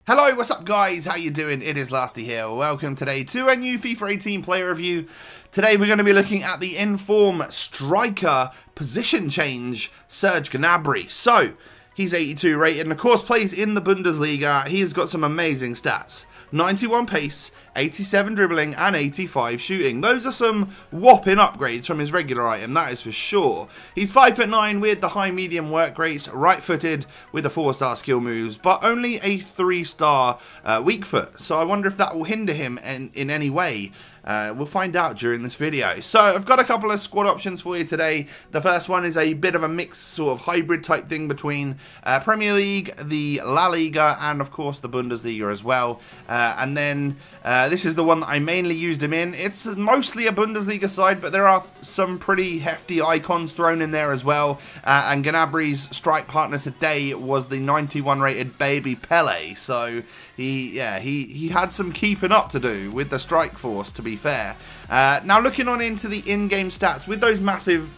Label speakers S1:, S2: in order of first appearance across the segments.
S1: Hello, what's up guys? How you doing? It is Lasty here. Welcome today to a new FIFA 18 player review. Today we're going to be looking at the in-form striker position change, Serge Gnabry. So, he's 82 rated and of course plays in the Bundesliga. He has got some amazing stats. 91 pace, 87 dribbling and 85 shooting. Those are some whopping upgrades from his regular item, that is for sure. He's 5'9" with the high medium work rates, right footed with the 4-star skill moves, but only a 3-star weak foot. So I wonder if that will hinder him in any way. We'll find out during this video. So I've got a couple of squad options for you today. The first one is a bit of a mixed sort of hybrid type thing between Premier League, the La Liga and of course the Bundesliga as well. And then this is the one that I mainly used him in. It's mostly a Bundesliga side, but there are some pretty hefty icons thrown in there as well. And Gnabry's strike partner today was the 91 rated baby Pele. So he had some keeping up to do with the strike force, to be fair. Now looking on into the in-game stats, with those massive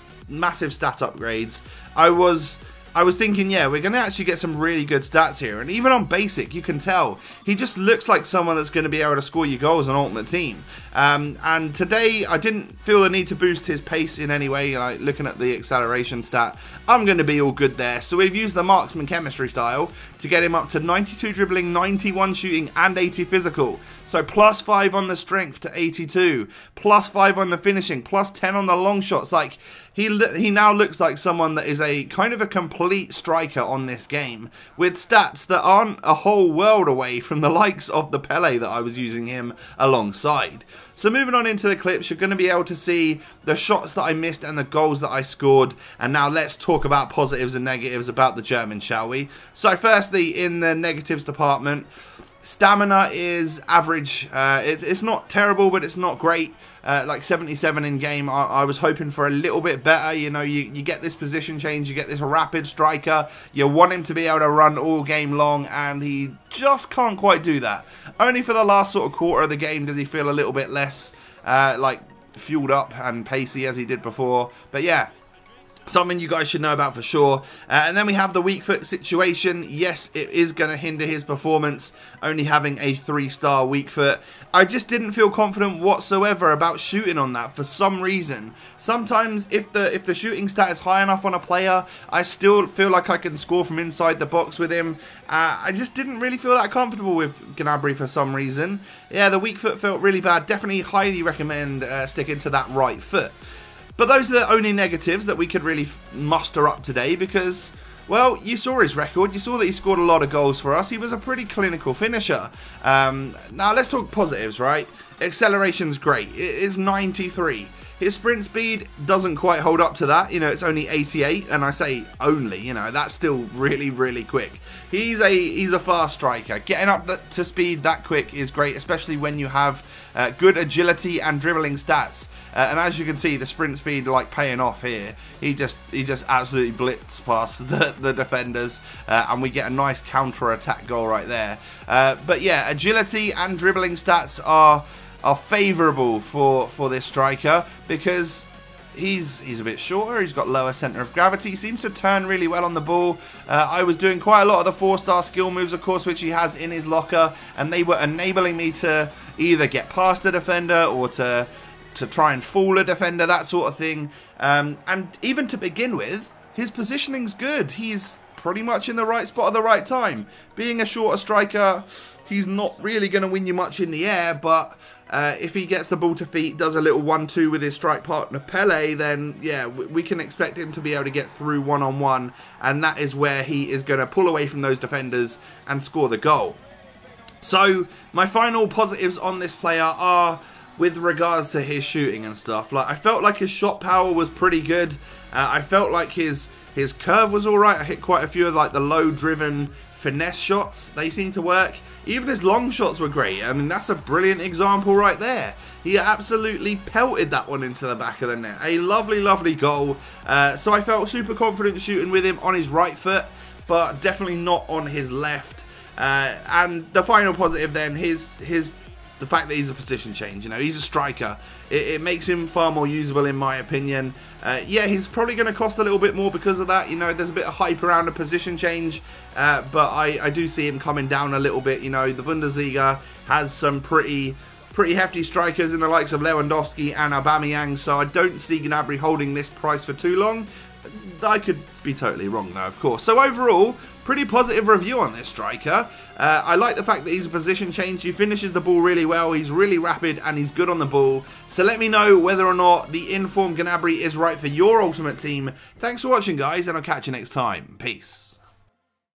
S1: stat upgrades, I was thinking, yeah, we're going to actually get some really good stats here. And even on basic, you can tell he just looks like someone that's going to be able to score you goals on Ultimate Team. And today, I didn't feel the need to boost his pace in any way. Like looking at the acceleration stat, I'm going to be all good there. So we've used the marksman chemistry style to get him up to 92 dribbling, 91 shooting and 80 physical. So plus 5 on the strength to 82, plus 5 on the finishing, plus 10 on the long shots. Like he now looks like someone that is a kind of a complete striker on this game, with stats that aren't a whole world away from the likes of the Pele that I was using him alongside. So moving on into the clips, you're going to be able to see the shots that I missed and the goals that I scored. And now let's talk about positives and negatives about the German, shall we? So firstly, in the negatives department, stamina is average. It's not terrible, but it's not great. Like 77 in game. I was hoping for a little bit better. You know, you get this position change, you get this rapid striker. You want him to be able to run all game long, and he just can't quite do that. Only for the last sort of quarter of the game does he feel a little bit less like fueled up and pacey as he did before. But yeah, something you guys should know about for sure. And then we have the weak foot situation. Yes, it is going to hinder his performance, only having a 3-star weak foot. I just didn't feel confident whatsoever about shooting on that for some reason. Sometimes if the shooting stat is high enough on a player, I still feel like I can score from inside the box with him. I just didn't really feel that comfortable with Gnabry for some reason. Yeah, the weak foot felt really bad. Definitely highly recommend sticking to that right foot. But those are the only negatives that we could really muster up today because, well, you saw his record. You saw that he scored a lot of goals for us. He was a pretty clinical finisher. Now, let's talk positives, right? Acceleration's great. It is 93. His sprint speed doesn't quite hold up to that. You know, it's only 88, and I say only, you know, that's still really, really quick. He's a fast striker. Getting up to speed that quick is great, especially when you have good agility and dribbling stats. And as you can see, the sprint speed like paying off here. He just absolutely blitzed past the defenders, and we get a nice counter-attack goal right there. But yeah, agility and dribbling stats are favourable for this striker because he's a bit shorter, he's got lower centre of gravity, he seems to turn really well on the ball. I was doing quite a lot of the 4-star skill moves, of course, which he has in his locker, and they were enabling me to either get past a defender or to try and fool a defender, that sort of thing. And even to begin with, his positioning's good. He's pretty much in the right spot at the right time. Being a shorter striker, he's not really going to win you much in the air, but if he gets the ball to feet, does a little 1-2 with his strike partner Pele, then yeah, we can expect him to be able to get through one-on-one, and that is where he is going to pull away from those defenders and score the goal. So my final positives on this player are with regards to his shooting and stuff. Like, I felt like his shot power was pretty good. I felt like his curve was alright. I hit quite a few of like the low driven finesse shots. They seemed to work. Even his long shots were great. I mean, that's a brilliant example right there. He absolutely pelted that one into the back of the net. A lovely, lovely goal. So I felt super confident shooting with him on his right foot, but definitely not on his left. And the final positive then, his the fact that he's a position change. You know, he's a striker. It makes him far more usable in my opinion. Yeah, he's probably going to cost a little bit more because of that. You know, there's a bit of hype around a position change, but I do see him coming down a little bit. You know, the Bundesliga has some pretty hefty strikers in the likes of Lewandowski and Aubameyang, so I don't see Gnabry holding this price for too long. I could be totally wrong though, of course. So overall, pretty positive review on this striker. I like the fact that he's a position change. He finishes the ball really well. He's really rapid and he's good on the ball. So let me know whether or not the informed Gnabry is right for your ultimate team. Thanks for watching, guys, and I'll catch you next time. Peace.